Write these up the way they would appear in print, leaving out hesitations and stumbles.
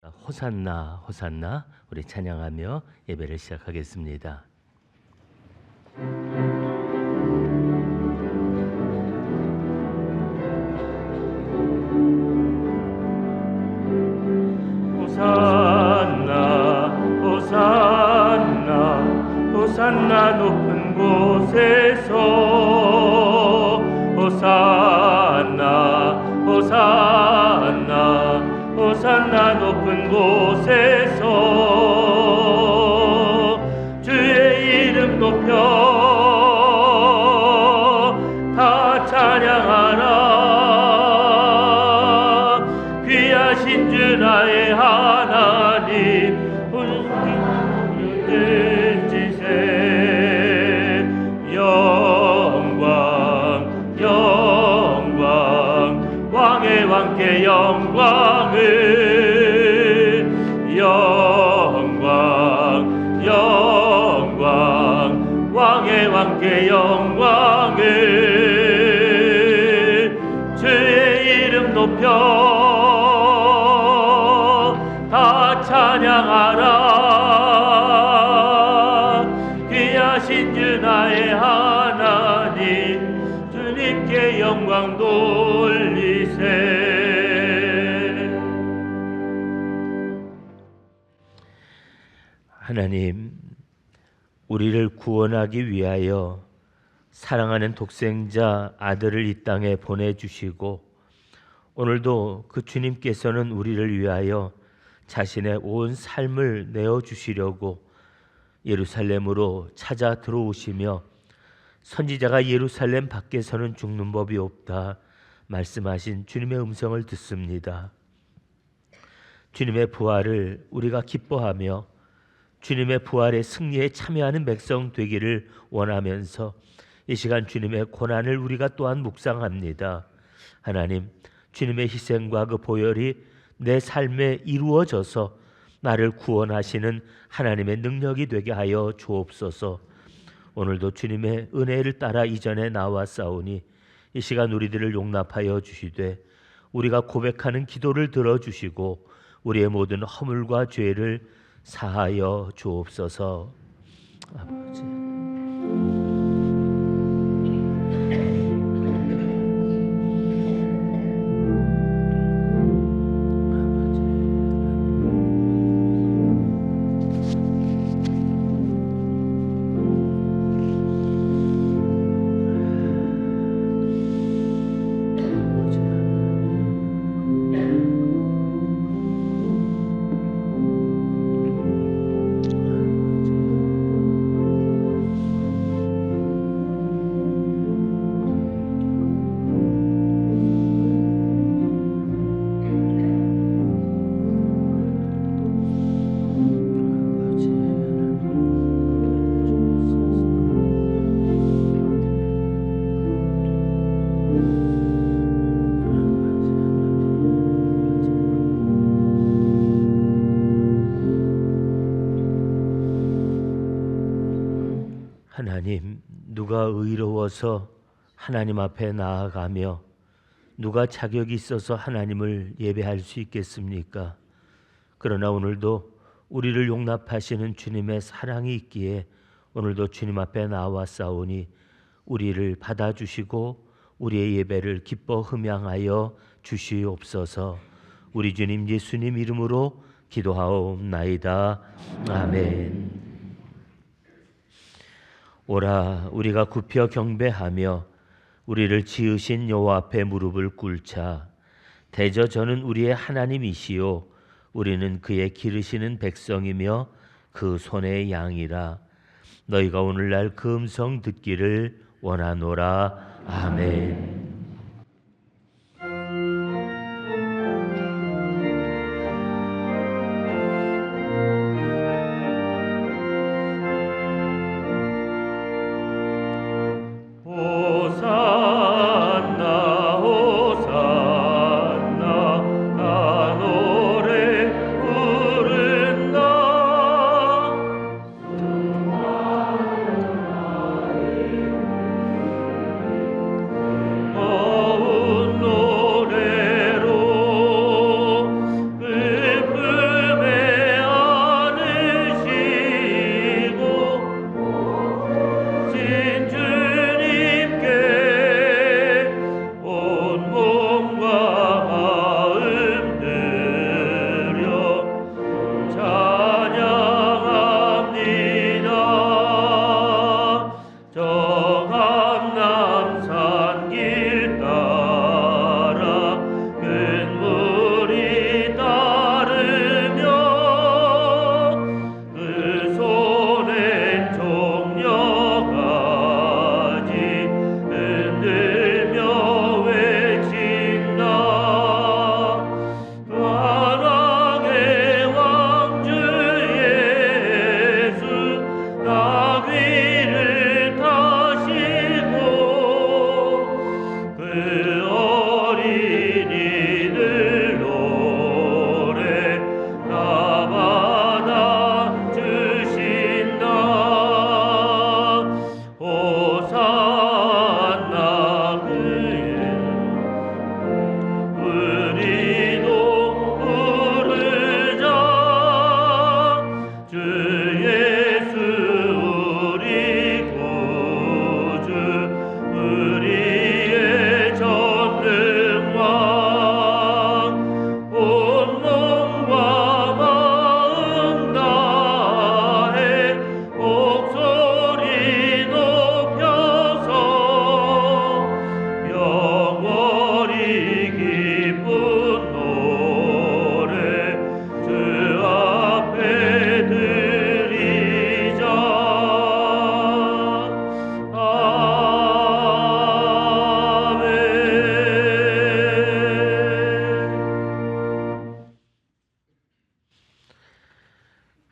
호산나 호산나 우리 찬양하며 예배를 시작하겠습니다. 호산나 호산나 호산나 높은 곳에서 호산나 호산나 호산나 높은 곳에서 주의 이름 높여 다 찬양하라. 귀하신 주 나의 하나님 은지세 영광 영광 왕의 왕께 영광을 영광 영광 왕의 왕께 영광을 주의 이름 높여 다 찬양하라. 귀하신 주 나의 하나님 주님께 영광 돌리세. 하나님, 우리를 구원하기 위하여 사랑하는 독생자 아들을 이 땅에 보내주시고 오늘도 그 주님께서는 우리를 위하여 자신의 온 삶을 내어주시려고 예루살렘으로 찾아 들어오시며 선지자가 예루살렘 밖에서는 죽는 법이 없다 말씀하신 주님의 음성을 듣습니다. 주님의 부활을 우리가 기뻐하며 주님의 부활의 승리에 참여하는 백성 되기를 원하면서 이 시간 주님의 고난을 우리가 또한 묵상합니다. 하나님, 주님의 희생과 그 보혈이 내 삶에 이루어져서 나를 구원하시는 하나님의 능력이 되게 하여 주옵소서. 오늘도 주님의 은혜를 따라 이전에 나왔사오니 이 시간 우리들을 용납하여 주시되 우리가 고백하는 기도를 들어주시고 우리의 모든 허물과 죄를 사하여 주옵소서. 아버지, 하나님, 누가 의로워서 하나님 앞에 나아가며 누가 자격이 있어서 하나님을 예배할 수 있겠습니까? 그러나 오늘도 우리를 용납하시는 주님의 사랑이 있기에 오늘도 주님 앞에 나와싸우니 우리를 받아주시고 우리의 예배를 기뻐 흠양하여 주시옵소서. 우리 주님 예수님 이름으로 기도하옵나이다. 아멘. 오라, 우리가 굽혀 경배하며 우리를 지으신 여호와 앞에 무릎을 꿇자. 대저 저는 우리의 하나님이시요 우리는 그의 기르시는 백성이며 그 손의 양이라. 너희가 오늘날 그 음성 듣기를 원하노라. 아멘.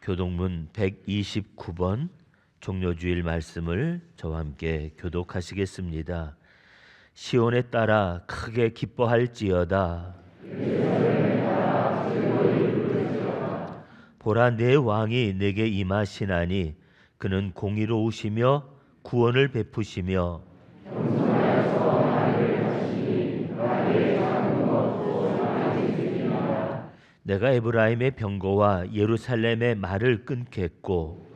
교독문 129번 종료주일 말씀을 저와 함께 교독하시겠습니다. 시온에 따라 크게 기뻐할지어다. 보라, 내 왕이 내게 임하시나니 그는 공의로우시며 구원을 베푸시며 내가 에브라임의 병거와 예루살렘의 말을 끊겠고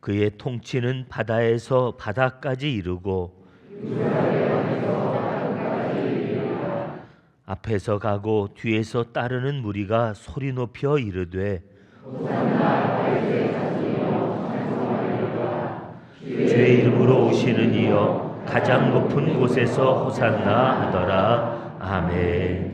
그의 통치는 바다에서 바다까지 이르고 앞에서 가고 뒤에서 따르는 무리가 소리 높여 이르되 주의 이름으로 오시는 이여 가장 높은 곳에서 호산나 하더라. 아멘.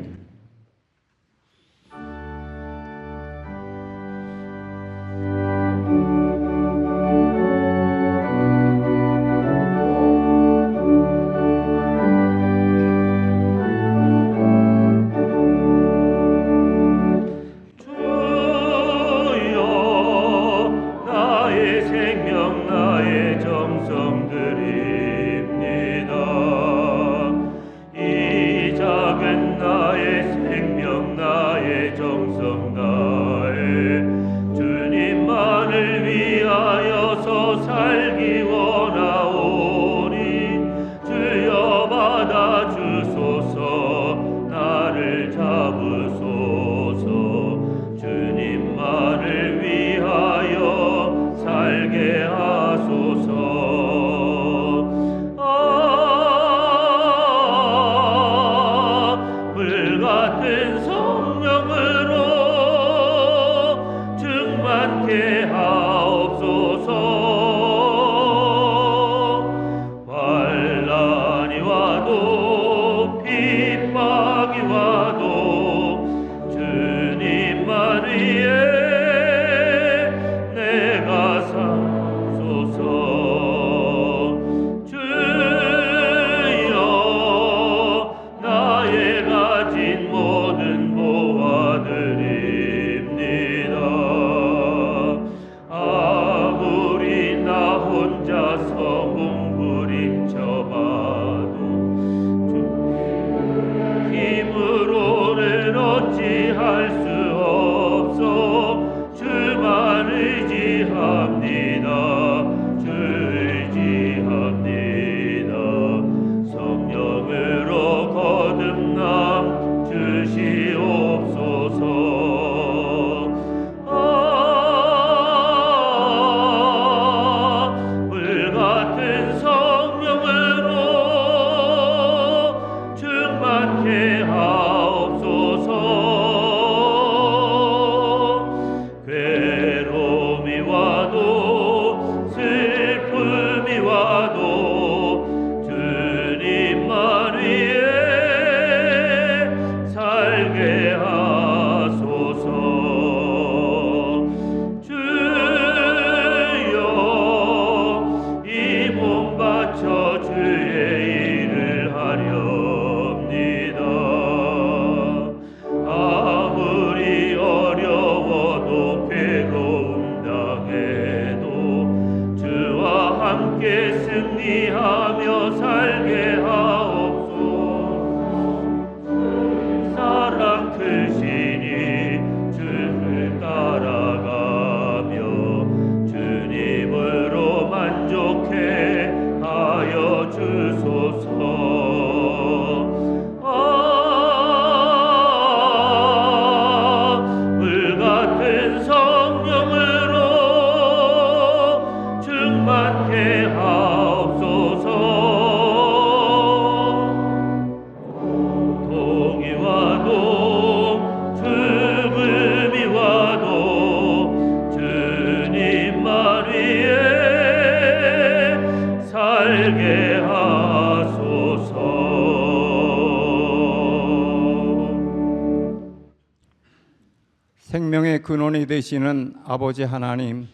생명의 근원이 되시는 아버지 하나님,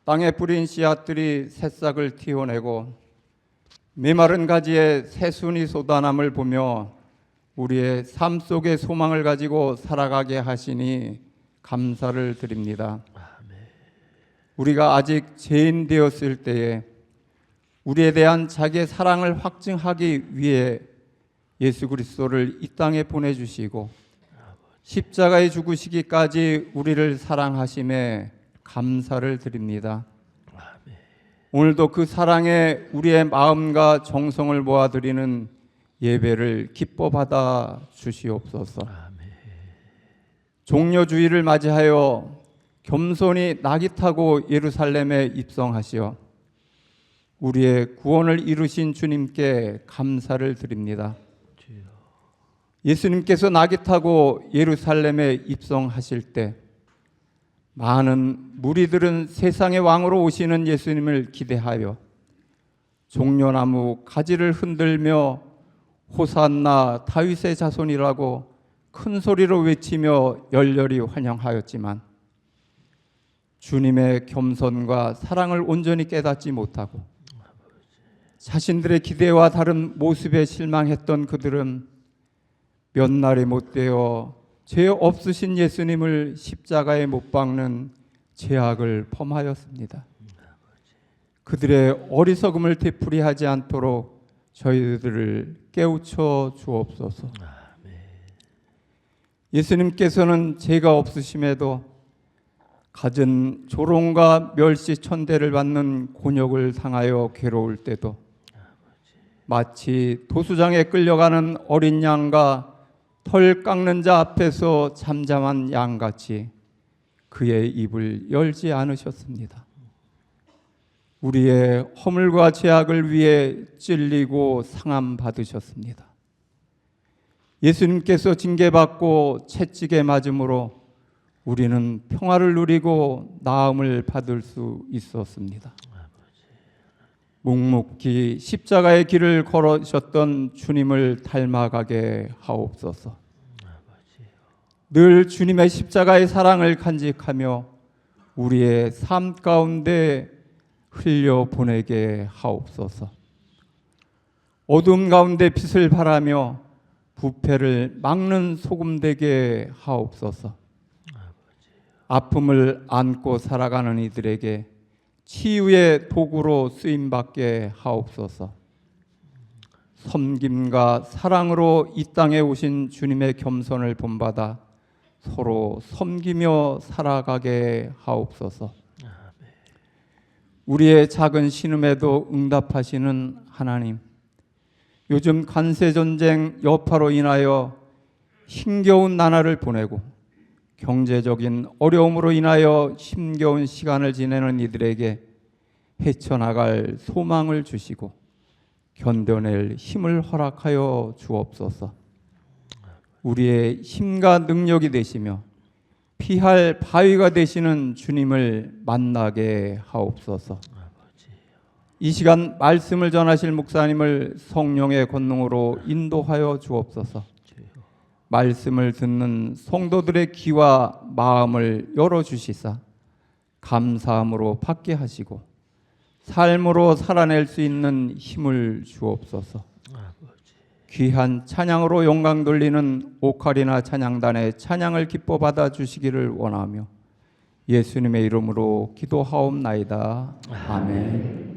땅에 뿌린 씨앗들이 새싹을 틔워내고 메마른 가지에 새순이 쏟아남을 보며 우리의 삶 속에 소망을 가지고 살아가게 하시니 감사를 드립니다. 우리가 아직 죄인 되었을 때에 우리에 대한 자기의 사랑을 확증하기 위해 예수 그리스도를 이 땅에 보내주시고 십자가에 죽으시기까지 우리를 사랑하심에 감사를 드립니다. 오늘도 그 사랑에 우리의 마음과 정성을 모아드리는 예배를 기뻐 받아 주시옵소서. 종려주의를 맞이하여 겸손히 낙이 타고 예루살렘에 입성하시어 우리의 구원을 이루신 주님께 감사를 드립니다. 예수님께서 낙이 타고 예루살렘에 입성하실 때 많은 무리들은 세상의 왕으로 오시는 예수님을 기대하여 종려나무 가지를 흔들며 호산나 다윗의 자손이라고 큰 소리로 외치며 열렬히 환영하였지만 주님의 겸손과 사랑을 온전히 깨닫지 못하고 자신들의 기대와 다른 모습에 실망했던 그들은 몇 날이 못되어 죄 없으신 예수님을 십자가에 못 박는 죄악을 범하였습니다. 그들의 어리석음을 되풀이하지 않도록 저희들을 깨우쳐 주옵소서. 예수님께서는 죄가 없으심에도 갖은 조롱과 멸시 천대를 받는 곤욕을 당하여 괴로울 때도 마치 도수장에 끌려가는 어린 양과 털 깎는 자 앞에서 잠잠한 양같이 그의 입을 열지 않으셨습니다. 우리의 허물과 죄악을 위해 찔리고 상함 받으셨습니다. 예수님께서 징계받고 채찍에 맞음으로 우리는 평화를 누리고 나음을 받을 수 있었습니다. 묵묵히 십자가의 길을 걸으셨던 주님을 닮아가게 하옵소서. 늘 주님의 십자가의 사랑을 간직하며 우리의 삶 가운데 흘려보내게 하옵소서. 어둠 가운데 빛을 발하며 부패를 막는 소금 되게 하옵소서. 아픔을 안고 살아가는 이들에게 치유의 도구로 쓰임받게 하옵소서. 섬김과 사랑으로 이 땅에 오신 주님의 겸손을 본받아 서로 섬기며 살아가게 하옵소서. 우리의 작은 신음에도 응답하시는 하나님, 요즘 관세전쟁 여파로 인하여 힘겨운 나날을 보내고 경제적인 어려움으로 인하여 힘겨운 시간을 지내는 이들에게 헤쳐나갈 소망을 주시고 견뎌낼 힘을 허락하여 주옵소서. 우리의 힘과 능력이 되시며 피할 바위가 되시는 주님을 만나게 하옵소서. 이 시간 말씀을 전하실 목사님을 성령의 권능으로 인도하여 주옵소서. 말씀을 듣는 성도들의 귀와 마음을 열어주시사 감사함으로 받게 하시고 삶으로 살아낼 수 있는 힘을 주옵소서. 귀한 찬양으로 영광 돌리는 오카리나 찬양단의 찬양을 기뻐 받아 주시기를 원하며 예수님의 이름으로 기도하옵나이다. 아멘.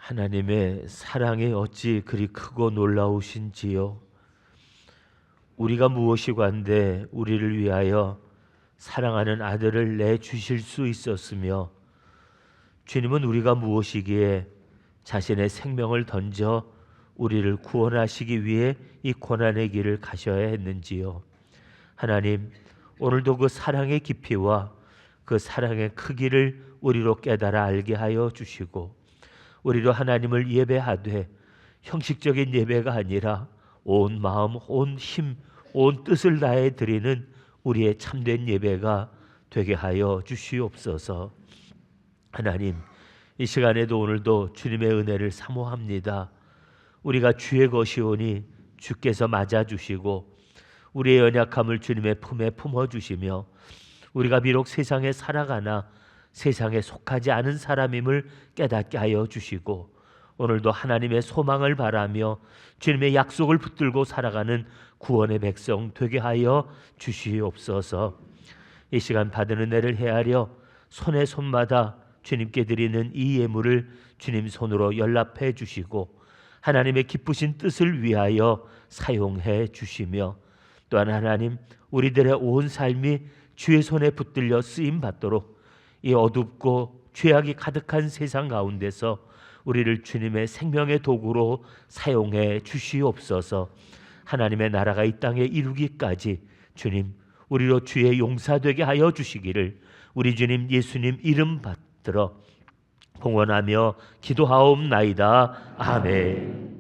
하나님의 사랑이 어찌 그리 크고 놀라우신지요. 우리가 무엇이관데 우리를 위하여 사랑하는 아들을 내주실 수 있었으며, 주님은 우리가 무엇이기에 자신의 생명을 던져 우리를 구원하시기 위해 이 고난의 길을 가셔야 했는지요. 하나님, 오늘도 그 사랑의 깊이와 그 사랑의 크기를 우리로 깨달아 알게 하여 주시고, 우리도 하나님을 예배하되 형식적인 예배가 아니라 온 마음, 온 힘, 온 뜻을 다해 드리는 우리의 참된 예배가 되게 하여 주시옵소서. 하나님, 이 시간에도 오늘도 주님의 은혜를 사모합니다. 우리가 주의 것이오니 주께서 맞아주시고 우리의 연약함을 주님의 품에 품어주시며, 우리가 비록 세상에 살아가나 세상에 속하지 않은 사람임을 깨닫게 하여 주시고, 오늘도 하나님의 소망을 바라며 주님의 약속을 붙들고 살아가는 구원의 백성 되게 하여 주시옵소서. 이 시간 받은 은혜를 헤아려 손에 손마다 주님께 드리는 이 예물을 주님 손으로 연락해 주시고 하나님의 기쁘신 뜻을 위하여 사용해 주시며, 또한 하나님, 우리들의 온 삶이 주의 손에 붙들려 쓰임 받도록 이 어둡고 죄악이 가득한 세상 가운데서 우리를 주님의 생명의 도구로 사용해 주시옵소서. 하나님의 나라가 이 땅에 이루기까지 주님, 우리로 주의 용사되게 하여 주시기를 우리 주님 예수님 이름 받들어 봉헌하며 기도하옵나이다. 아멘.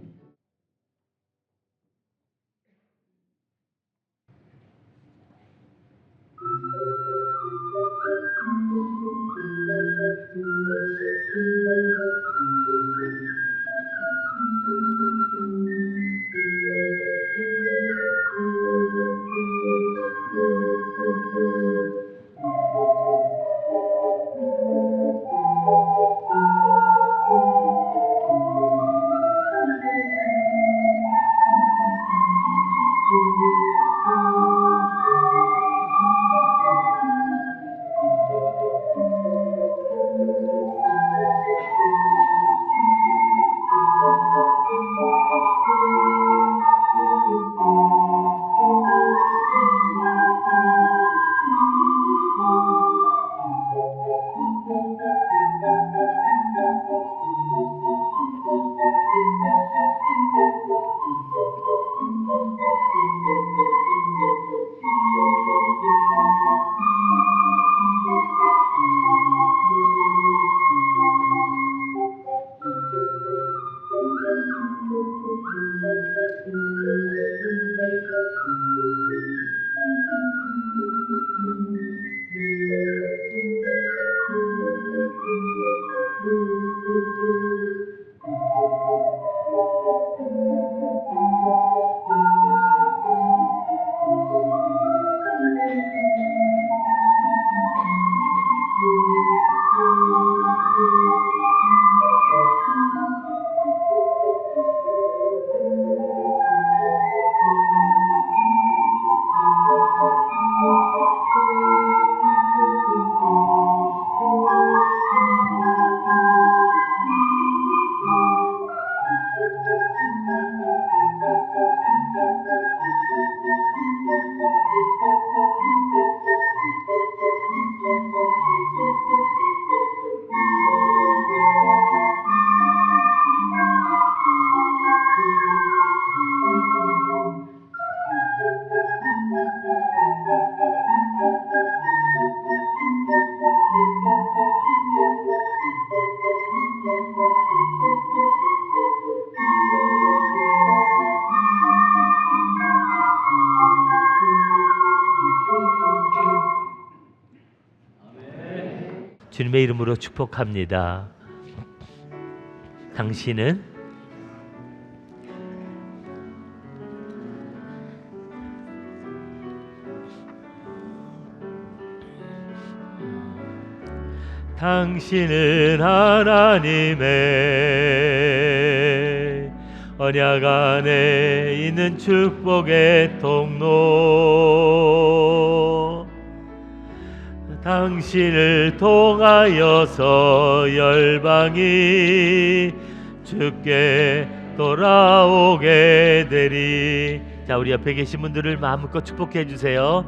주님의 이름으로 축복합니다. 당신은 하나님의 언약 안에 있는 축복의 통로, 당신을 통하여서 열방이 주께 돌아오게 되리. 자, 우리 옆에 계신 분들을 마음껏 축복해 주세요.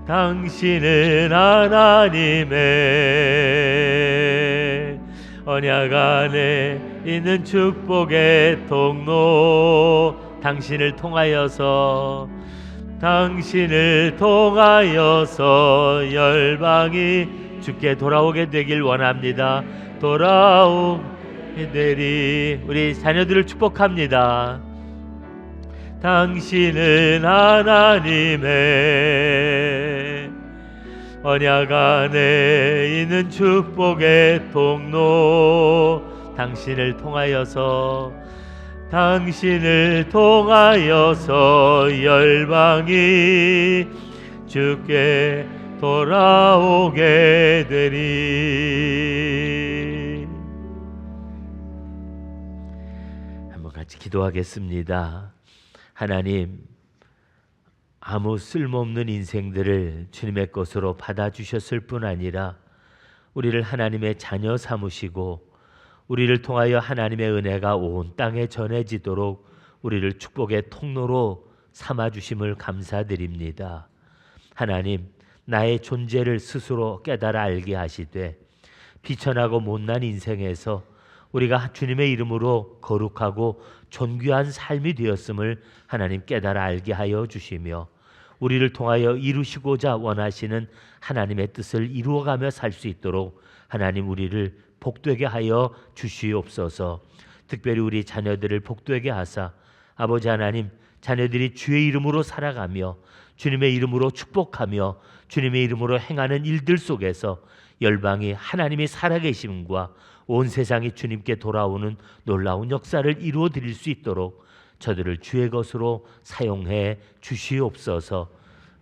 당신은 하나님의 언약 안에 있는 축복의 통로, 당신을 통하여서 열방이 주께 돌아오게 되길 원합니다. 돌아오게 되리. 우리 자녀들을 축복합니다. 당신은 하나님의 언약 안에 있는 축복의 통로, 당신을 통하여서 열방이 주께 돌아오게 되리. 한번 같이 기도하겠습니다. 하나님, 아무 쓸모없는 인생들을 주님의 것으로 받아주셨을 뿐 아니라 우리를 하나님의 자녀 삼으시고 우리를 통하여 하나님의 은혜가 온 땅에 전해지도록 우리를 축복의 통로로 삼아주심을 감사드립니다. 하나님, 나의 존재를 스스로 깨달아 알게 하시되 비천하고 못난 인생에서 우리가 주님의 이름으로 거룩하고 존귀한 삶이 되었음을 하나님 깨달아 알게 하여 주시며 우리를 통하여 이루시고자 원하시는 하나님의 뜻을 이루어가며 살 수 있도록 하나님 우리를 복되게 하여 주시옵소서. 특별히 우리 자녀들을 복되게 하사 아버지 하나님, 자녀들이 주의 이름으로 살아가며 주님의 이름으로 축복하며 주님의 이름으로 행하는 일들 속에서 열방이 하나님이 살아계심과 온 세상이 주님께 돌아오는 놀라운 역사를 이루어 드릴 수 있도록 저들을 주의 것으로 사용해 주시옵소서.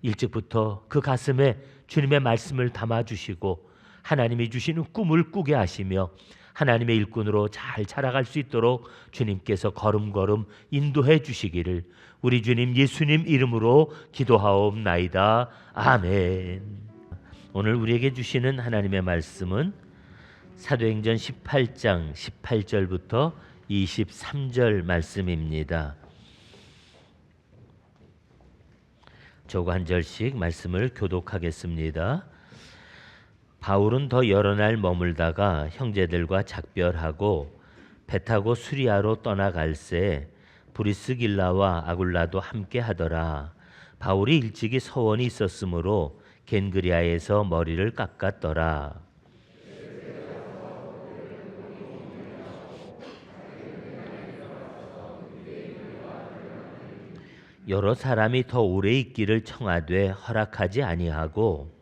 일찍부터 그 가슴에 주님의 말씀을 담아주시고 하나님이 주시는 꿈을 꾸게 하시며 하나님의 일꾼으로 잘 자라갈 수 있도록 주님께서 걸음걸음 인도해 주시기를 우리 주님 예수님 이름으로 기도하옵나이다. 아멘. 오늘 우리에게 주시는 하나님의 말씀은 사도행전 18장 18절부터 23절 말씀입니다. 저거 한 절씩 말씀을 교독하겠습니다. 바울은 더 여러 날 머물다가 형제들과 작별하고 배 타고 수리아로 떠나갈새 브리스길라와 아굴라도 함께 하더라. 바울이 일찍이 서원이 있었으므로 겐그리아에서 머리를 깎았더라. 여러 사람이 더 오래 있기를 청하되 허락하지 아니하고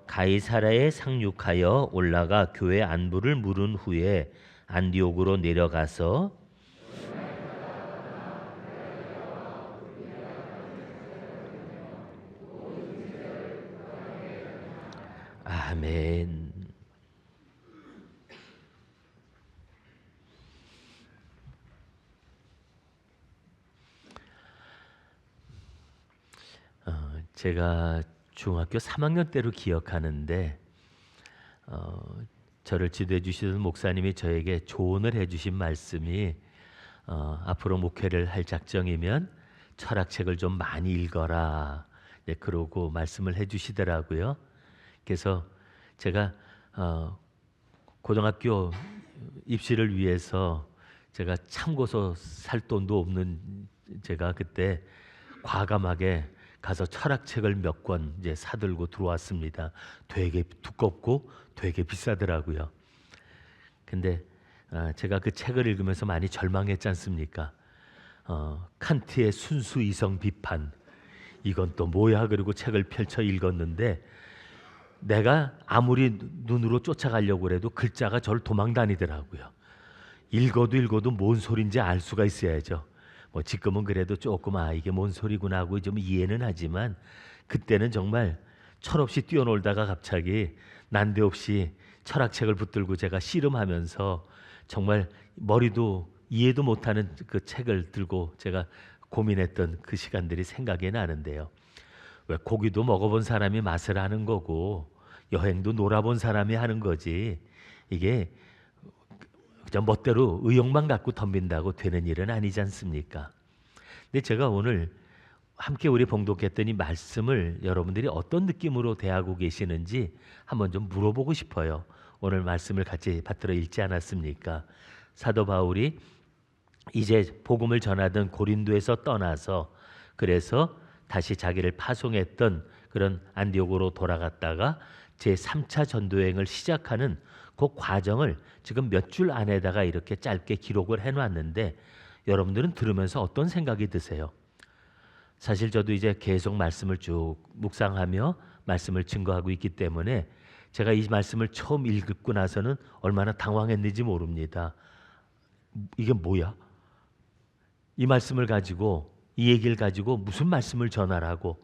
가이사라에 상륙하여 올라가 교회 안부를 물은 후에 안디옥으로 내려가서 아멘. 제가 중학교 3학년 때로 기억하는데 저를 지도해 주시던 목사님이 저에게 조언을 해주신 말씀이 앞으로 목회를 할 작정이면 철학책을 좀 많이 읽어라. 네, 그러고 말씀을 해주시더라고요. 그래서 제가 고등학교 입시를 위해서 제가 참고서 살 돈도 없는 제가 그때 과감하게 가서 철학책을 몇 권 이제 사들고 들어왔습니다. 되게 두껍고 되게 비싸더라고요. 근데 제가 그 책을 읽으면서 많이 절망했지 않습니까? 칸트의 순수 이성 비판, 이건 또 뭐야? 그리고 책을 펼쳐 읽었는데 내가 아무리 눈으로 쫓아가려고 해도 글자가 저를 도망다니더라고요. 읽어도 뭔 소린지 알 수가 있어야죠. 뭐 지금은 그래도 조금 이게 뭔 소리구나 하고 좀 이해는 하지만 그때는 정말 철없이 뛰어놀다가 갑자기 난데없이 철학책을 붙들고 제가 씨름하면서 정말 머리도 이해도 못하는 그 책을 들고 제가 고민했던 그 시간들이 생각이 나는데요. 왜 고기도 먹어본 사람이 맛을 아는 거고 여행도 놀아본 사람이 하는 거지. 이게 그냥 멋대로 의욕만 갖고 덤빈다고 되는 일은 아니지 않습니까? 근데 제가 오늘 함께 우리 봉독했더니 말씀을 여러분들이 어떤 느낌으로 대하고 계시는지 한번 좀 물어보고 싶어요. 오늘 말씀을 같이 받들어 읽지 않았습니까? 사도 바울이 이제 복음을 전하던 고린도에서 떠나서 그래서 다시 자기를 파송했던 그런 안디옥으로 돌아갔다가 제3차 전도여행을 시작하는 그 과정을 지금 몇 줄 안에다가 이렇게 짧게 기록을 해놨는데 여러분들은 들으면서 어떤 생각이 드세요? 사실 저도 이제 계속 말씀을 쭉 묵상하며 말씀을 증거하고 있기 때문에 제가 이 말씀을 처음 읽고 나서는 얼마나 당황했는지 모릅니다. 이게 뭐야? 이 말씀을 가지고 이 얘기를 가지고 무슨 말씀을 전하라고.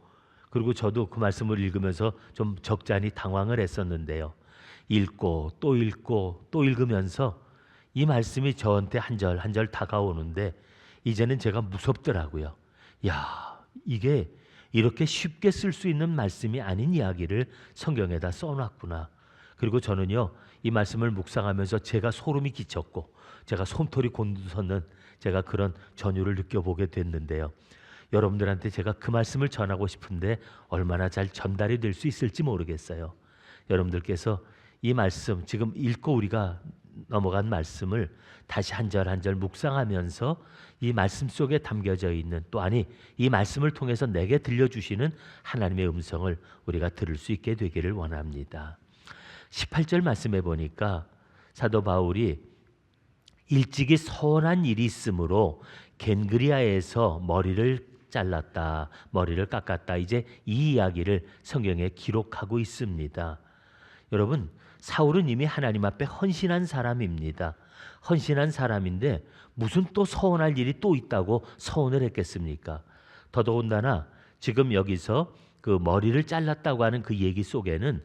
그리고 저도 그 말씀을 읽으면서 좀 적잖이 당황을 했었는데요. 읽고 또 읽고 또 읽으면서 이 말씀이 저한테 한 절 한 절 다가오는데 이제는 제가 무섭더라고요. 야, 이게 이렇게 쉽게 쓸 수 있는 말씀이 아닌 이야기를 성경에다 써놨구나. 그리고 저는요, 이 말씀을 묵상하면서 제가 소름이 끼쳤고 제가 솜털이 곤두서는 제가 그런 전율을 느껴보게 됐는데요. 여러분들한테 제가 그 말씀을 전하고 싶은데 얼마나 잘 전달이 될 수 있을지 모르겠어요. 여러분들께서 이 말씀, 지금 읽고 우리가 넘어간 말씀을 다시 한 절 한 절 묵상하면서 이 말씀 속에 담겨져 있는, 또 아니 이 말씀을 통해서 내게 들려주시는 하나님의 음성을 우리가 들을 수 있게 되기를 원합니다. 18절 말씀해 보니까 사도 바울이 일찍이 서원한 일이 있으므로 겐그리아에서 머리를 잘랐다, 머리를 깎았다. 이제 이 이야기를 성경에 기록하고 있습니다. 여러분, 사울은 이미 하나님 앞에 헌신한 사람입니다. 헌신한 사람인데 무슨 또 서원할 일이 또 있다고 서원을 했겠습니까? 더더군다나 지금 여기서 그 머리를 잘랐다고 하는 그 얘기 속에는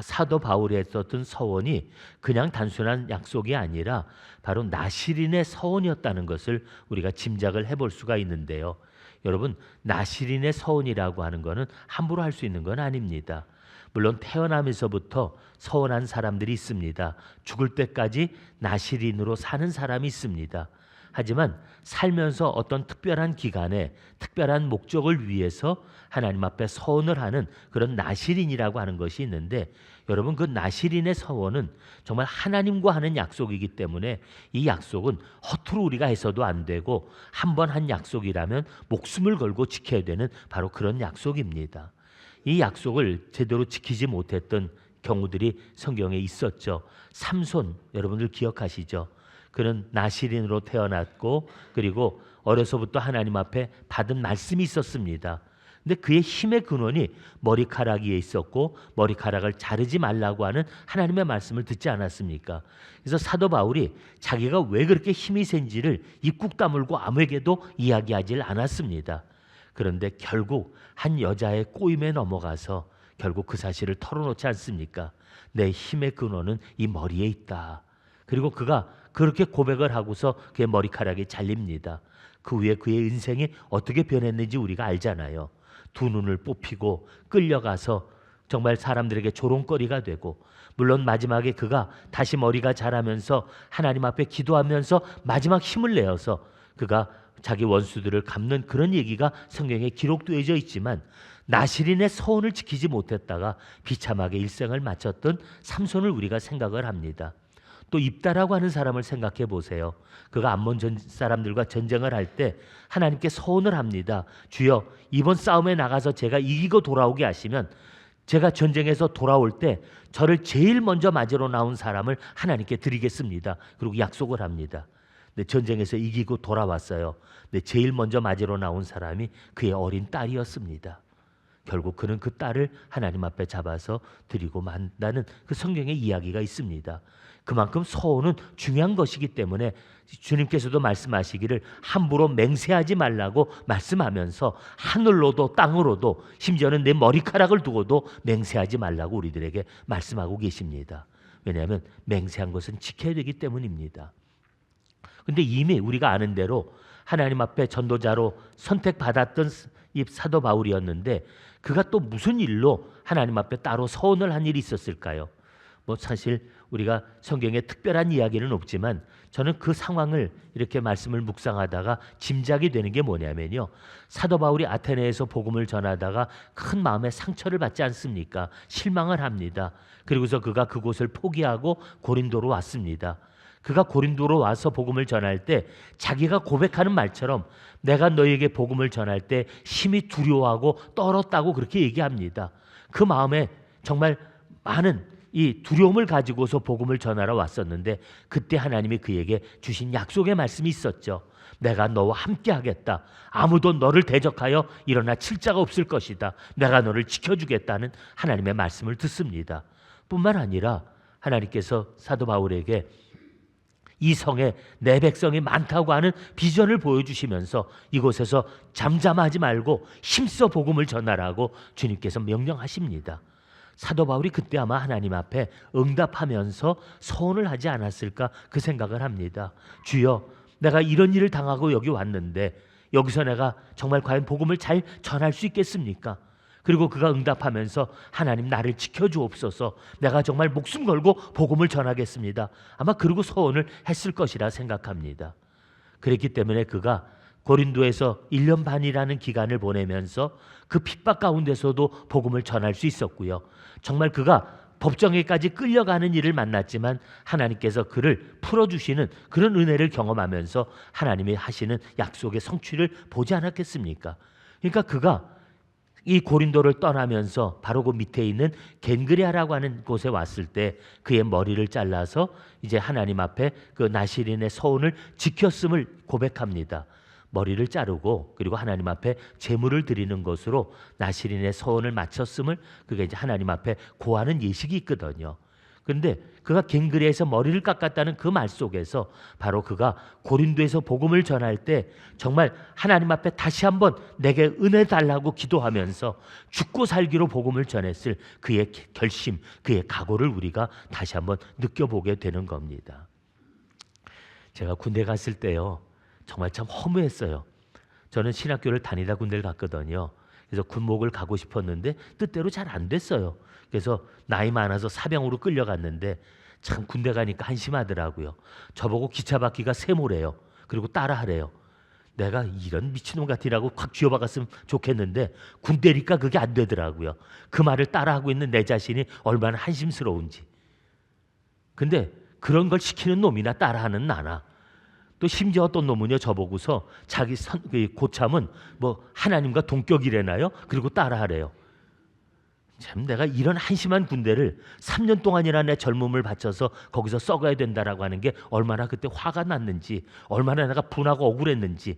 사도 바울이 했었던 서원이 그냥 단순한 약속이 아니라 바로 나시린의 서원이었다는 것을 우리가 짐작을 해볼 수가 있는데요. 여러분, 나시린의 서원이라고 하는 것은 함부로 할 수 있는 건 아닙니다. 물론 태어나면서부터 서원한 사람들이 있습니다. 죽을 때까지 나시린으로 사는 사람이 있습니다. 하지만 살면서 어떤 특별한 기간에 특별한 목적을 위해서 하나님 앞에 서원을 하는 그런 나시린이라고 하는 것이 있는데, 여러분, 그 나시린의 서원은 정말 하나님과 하는 약속이기 때문에 이 약속은 허투루 우리가 해서도 안 되고 한 번 한 약속이라면 목숨을 걸고 지켜야 되는 바로 그런 약속입니다. 이 약속을 제대로 지키지 못했던 경우들이 성경에 있었죠. 삼손, 여러분들 기억하시죠? 그는 나시린으로 태어났고 그리고 어려서부터 하나님 앞에 받은 말씀이 있었습니다. 근데 그의 힘의 근원이 머리카락 위에 있었고 머리카락을 자르지 말라고 하는 하나님의 말씀을 듣지 않았습니까? 그래서 사도 바울이 자기가 왜 그렇게 힘이 센지를 입국 다물고 아무에게도 이야기하지 않았습니다. 그런데 결국 한 여자의 꼬임에 넘어가서 결국 그 사실을 털어놓지 않습니까? 내 힘의 근원은 이 머리에 있다. 그리고 그가 그렇게 고백을 하고서 그의 머리카락이 잘립니다. 그 후에 그의 인생이 어떻게 변했는지 우리가 알잖아요. 두 눈을 뽑히고 끌려가서 정말 사람들에게 조롱거리가 되고, 물론 마지막에 그가 다시 머리가 자라면서 하나님 앞에 기도하면서 마지막 힘을 내어서 그가 자기 원수들을 갚는 그런 얘기가 성경에 기록되어져 있지만, 나시린의 서원을 지키지 못했다가 비참하게 일생을 마쳤던 삼손을 우리가 생각을 합니다. 또 입다라고 하는 사람을 생각해 보세요. 그가 암몬 사람들과 전쟁을 할 때 하나님께 서원을 합니다. 주여, 이번 싸움에 나가서 제가 이기고 돌아오게 하시면 제가 전쟁에서 돌아올 때 저를 제일 먼저 맞으러 나온 사람을 하나님께 드리겠습니다. 그리고 약속을 합니다. 근데 전쟁에서 이기고 돌아왔어요. 근데 제일 먼저 맞으러 나온 사람이 그의 어린 딸이었습니다. 결국 그는 그 딸을 하나님 앞에 잡아서 드리고 만다는 그 성경의 이야기가 있습니다. 그만큼 서원은 중요한 것이기 때문에 주님께서도 말씀하시기를 함부로 맹세하지 말라고 말씀하면서 하늘로도 땅으로도 심지어는 내 머리카락을 두고도 맹세하지 말라고 우리들에게 말씀하고 계십니다. 왜냐하면 맹세한 것은 지켜야 되기 때문입니다. 근데 이미 우리가 아는 대로 하나님 앞에 전도자로 선택받았던 이 사도 바울이었는데 그가 또 무슨 일로 하나님 앞에 따로 서원을 한 일이 있었을까요? 뭐 사실 우리가 성경에 특별한 이야기는 없지만 저는 그 상황을 이렇게 말씀을 묵상하다가 짐작이 되는 게 뭐냐면요, 사도 바울이 아테네에서 복음을 전하다가 큰 마음의 상처를 받지 않습니까? 실망을 합니다. 그리고서 그가 그곳을 포기하고 고린도로 왔습니다. 그가 고린도로 와서 복음을 전할 때 자기가 고백하는 말처럼 내가 너희에게 복음을 전할 때 심히 두려워하고 떨었다고 그렇게 얘기합니다. 그 마음에 정말 많은 이 두려움을 가지고서 복음을 전하러 왔었는데 그때 하나님이 그에게 주신 약속의 말씀이 있었죠. 내가 너와 함께 하겠다. 아무도 너를 대적하여 일어나 칠 자가 없을 것이다. 내가 너를 지켜주겠다는 하나님의 말씀을 듣습니다. 뿐만 아니라 하나님께서 사도 바울에게 이 성에 내 백성이 많다고 하는 비전을 보여주시면서 이곳에서 잠잠하지 말고 힘써 복음을 전하라고 주님께서 명령하십니다. 사도 바울이 그때 아마 하나님 앞에 응답하면서 서원을 하지 않았을까 그 생각을 합니다. 주여, 내가 이런 일을 당하고 여기 왔는데 여기서 내가 정말 과연 복음을 잘 전할 수 있겠습니까? 그리고 그가 응답하면서 하나님 나를 지켜주옵소서, 내가 정말 목숨 걸고 복음을 전하겠습니다. 아마 그러고 서원을 했을 것이라 생각합니다. 그랬기 때문에 그가 고린도에서 1년 반이라는 기간을 보내면서 그 핍박 가운데서도 복음을 전할 수 있었고요. 정말 그가 법정에까지 끌려가는 일을 만났지만 하나님께서 그를 풀어주시는 그런 은혜를 경험하면서 하나님이 하시는 약속의 성취를 보지 않았겠습니까? 그러니까 그가 이 고린도를 떠나면서 바로 그 밑에 있는 겐그레아라고 하는 곳에 왔을 때 그의 머리를 잘라서 이제 하나님 앞에 그 나시린의 서원을 지켰음을 고백합니다. 머리를 자르고 그리고 하나님 앞에 제물을 드리는 것으로 나시린의 서원을 마쳤음을 그게 이제 하나님 앞에 고하는 예식이 있거든요. 그런데 그가 갱그레에서 머리를 깎았다는 그 말 속에서 바로 그가 고린도에서 복음을 전할 때 정말 하나님 앞에 다시 한번 내게 은혜 달라고 기도하면서 죽고 살기로 복음을 전했을 그의 결심, 그의 각오를 우리가 다시 한번 느껴보게 되는 겁니다. 제가 군대 갔을 때요, 정말 참 허무했어요. 저는 신학교를 다니다 군대를 갔거든요. 그래서 군목을 가고 싶었는데 뜻대로 잘 안 됐어요. 그래서 나이 많아서 사병으로 끌려갔는데 참 군대 가니까 한심하더라고요. 저보고 기차 바퀴가 세모래요. 그리고 따라하래요. 내가 이런 미친놈 같으라고 확 쥐어박았으면 좋겠는데 군대니까 그게 안 되더라고요. 그 말을 따라하고 있는 내 자신이 얼마나 한심스러운지. 근데 그런 걸 시키는 놈이나 따라하는 나나. 또 심지어 어떤 놈은요, 저보고서 자기 고참은 뭐 하나님과 동격이래나요? 그리고 따라하래요. 참, 내가 이런 한심한 군대를 3년 동안이나 내 젊음을 바쳐서 거기서 썩어야 된다라고 하는 게 얼마나 그때 화가 났는지, 얼마나 내가 분하고 억울했는지,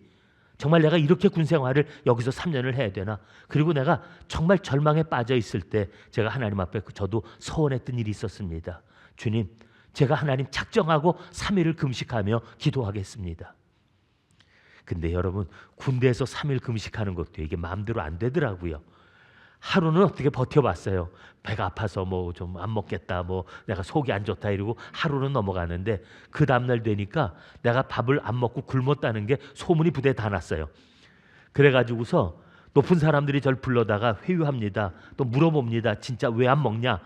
정말 내가 이렇게 군 생활을 여기서 3년을 해야 되나. 그리고 내가 정말 절망에 빠져 있을 때 제가 하나님 앞에 저도 서원했던 일이 있었습니다. 주님, 제가 하나님 작정하고 3일을 금식하며 기도하겠습니다. 근데 여러분, 군대에서 3일 금식하는 것도 이게 마음대로 안 되더라고요. 하루는 어떻게 버텨봤어요. 배가 아파서 뭐 좀 안 먹겠다, 뭐 내가 속이 안 좋다 이러고 하루는 넘어가는데 그 다음날 되니까 내가 밥을 안 먹고 굶었다는 게 소문이 부대에 다 났어요. 그래가지고서 높은 사람들이 저를 불러다가 회유합니다. 또 물어봅니다. 진짜 왜 안 먹냐?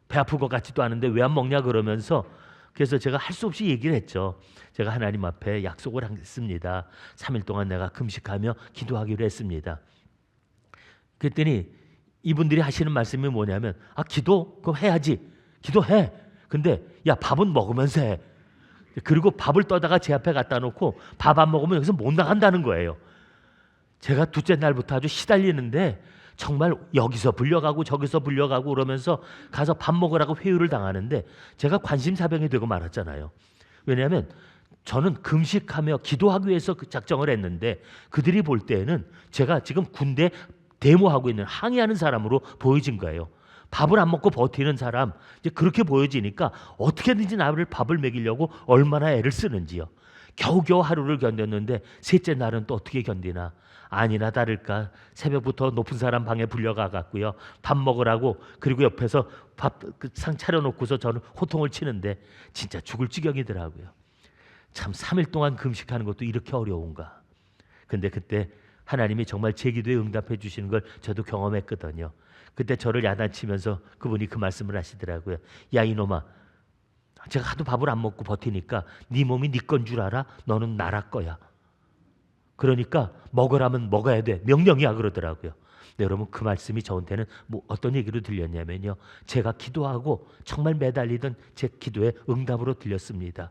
배 아플 것 같지도 않은데 왜 안 먹냐 그러면서, 그래서 제가 할 수 없이 얘기를 했죠. 제가 하나님 앞에 약속을 했습니다. 3일 동안 내가 금식하며 기도하기로 했습니다. 그랬더니 이분들이 하시는 말씀이 뭐냐면, 기도? 그럼 해야지. 기도해. 근데 야, 밥은 먹으면서 해. 그리고 밥을 떠다가 제 앞에 갖다 놓고 밥 안 먹으면 여기서 못 나간다는 거예요. 제가 둘째 날부터 아주 시달리는데 정말 여기서 불려가고 저기서 불려가고 그러면서 가서 밥 먹으라고 회유를 당하는데 제가 관심사병이 되고 말았잖아요. 왜냐하면 저는 금식하며 기도하기 위해서 그 작정을 했는데 그들이 볼 때에는 제가 지금 군대 데모하고 있는 항의하는 사람으로 보여진 거예요. 밥을 안 먹고 버티는 사람, 이제 그렇게 보여지니까 어떻게든지 나를 밥을 먹이려고 얼마나 애를 쓰는지요. 겨우겨우 하루를 견뎠는데 셋째 날은 또 어떻게 견디나. 아니나 다를까 새벽부터 높은 사람 방에 불려가 갔고요. 밥 먹으라고, 그리고 옆에서 밥 상 차려놓고서 저는 호통을 치는데 진짜 죽을 지경이더라고요. 참 3일 동안 금식하는 것도 이렇게 어려운가. 근데 그때 하나님이 정말 제 기도에 응답해 주시는 걸 저도 경험했거든요. 그때 저를 야단치면서 그분이 그 말씀을 하시더라고요. 야 이놈아, 제가 하도 밥을 안 먹고 버티니까 네 몸이 네 건 줄 알아? 너는 나라 거야. 그러니까 먹으라면 먹어야 돼. 명령이야 그러더라고요. 네, 여러분 그 말씀이 저한테는 뭐 어떤 얘기로 들렸냐면요. 제가 기도하고 정말 매달리던 제 기도의 응답으로 들렸습니다.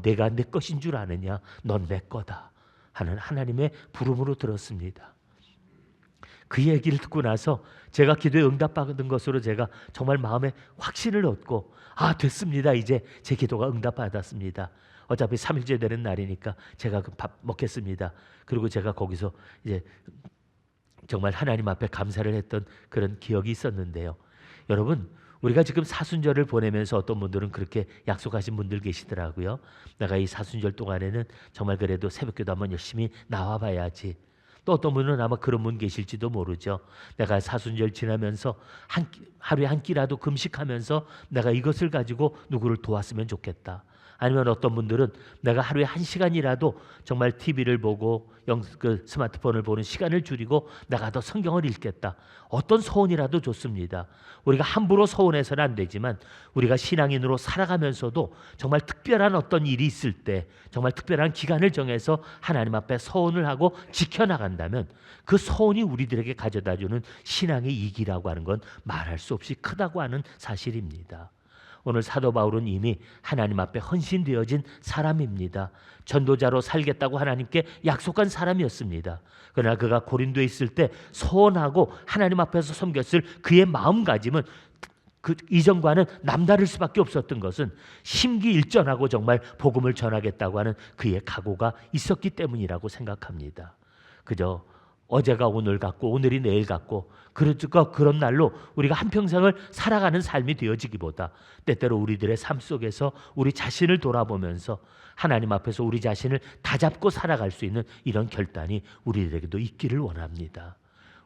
내가 내 것인 줄 아느냐? 넌 내 거다 하는 하나님의 부름으로 들었습니다. 그 얘기를 듣고 나서 제가 기도에 응답받은 것으로 제가 정말 마음에 확신을 얻고 됐습니다. 이제 제 기도가 응답받았습니다. 어차피 3일째 되는 날이니까 제가 그 밥 먹겠습니다. 그리고 제가 거기서 이제 정말 하나님 앞에 감사를 했던 그런 기억이 있었는데요. 여러분 우리가 지금 사순절을 보내면서 어떤 분들은 그렇게 약속하신 분들 계시더라고요. 내가 이 사순절 동안에는 정말 그래도 새벽기도 한번 열심히 나와봐야지. 또 어떤 분은 아마 그런 분 계실지도 모르죠. 내가 사순절 지나면서 하루에 한 끼라도 금식하면서 내가 이것을 가지고 누구를 도왔으면 좋겠다. 아니면 어떤 분들은 내가 하루에 1시간이라도 정말 TV를 보고 스마트폰을 보는 시간을 줄이고 내가 더 성경을 읽겠다. 어떤 소원이라도 좋습니다. 우리가 함부로 소원해서는 안 되지만 우리가 신앙인으로 살아가면서도 정말 특별한 어떤 일이 있을 때 정말 특별한 기간을 정해서 하나님 앞에 소원을 하고 지켜나간다면 그 소원이 우리들에게 가져다주는 신앙의 이익이라고 하는 건 말할 수 없이 크다고 하는 사실입니다. 오늘 사도 바울은 이미 하나님 앞에 헌신되어진 사람입니다. 전도자로 살겠다고 하나님께 약속한 사람이었습니다. 그러나 그가 고린도에 있을 때 소원하고 하나님 앞에서 섬겼을 그의 마음가짐은 그 이전과는 남다를 수밖에 없었던 것은 심기일전하고 정말 복음을 전하겠다고 하는 그의 각오가 있었기 때문이라고 생각합니다. 그저 어제가 오늘 같고 오늘이 내일 같고 그런 날로 우리가 한평생을 살아가는 삶이 되어지기보다 때때로 우리들의 삶 속에서 우리 자신을 돌아보면서 하나님 앞에서 우리 자신을 다잡고 살아갈 수 있는 이런 결단이 우리들에게도 있기를 원합니다.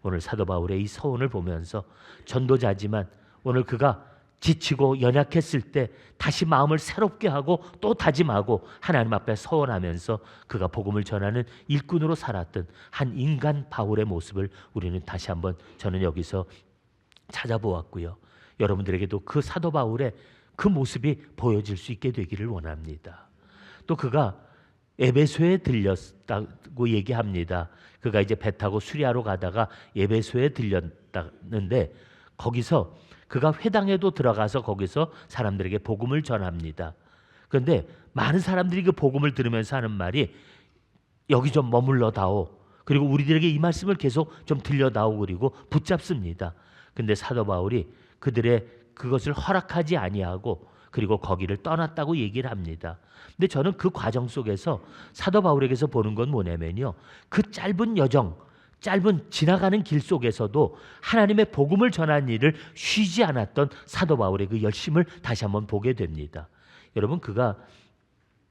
오늘 사도 바울의 이 서원을 보면서 전도자지만 오늘 그가 지치고 연약했을 때 다시 마음을 새롭게 하고 또 다짐하고 하나님 앞에 서원하면서 그가 복음을 전하는 일꾼으로 살았던 한 인간 바울의 모습을 우리는 다시 한번 저는 여기서 찾아보았고요. 여러분들에게도 그 사도 바울의 그 모습이 보여질 수 있게 되기를 원합니다. 또 그가 에베소에 들렸다고 얘기합니다. 그가 이제 배 타고 수리하러 가다가 에베소에 들렸다는데 거기서 그가 회당에도 들어가서 거기서 사람들에게 복음을 전합니다. 그런데 많은 사람들이 그 복음을 들으면서 하는 말이 여기 좀 머물러 다오. 그리고 우리들에게 이 말씀을 계속 좀 들려다오. 그리고 붙잡습니다. 근데 사도 바울이 그들의 그것을 허락하지 아니하고 그리고 거기를 떠났다고 얘기를 합니다. 근데 저는 그 과정 속에서 사도 바울에게서 보는 건 뭐냐면요. 그 짧은 여정, 짧은 지나가는 길 속에서도 하나님의 복음을 전하는 일을 쉬지 않았던 사도 바울의 그 열심을 다시 한번 보게 됩니다. 여러분 그가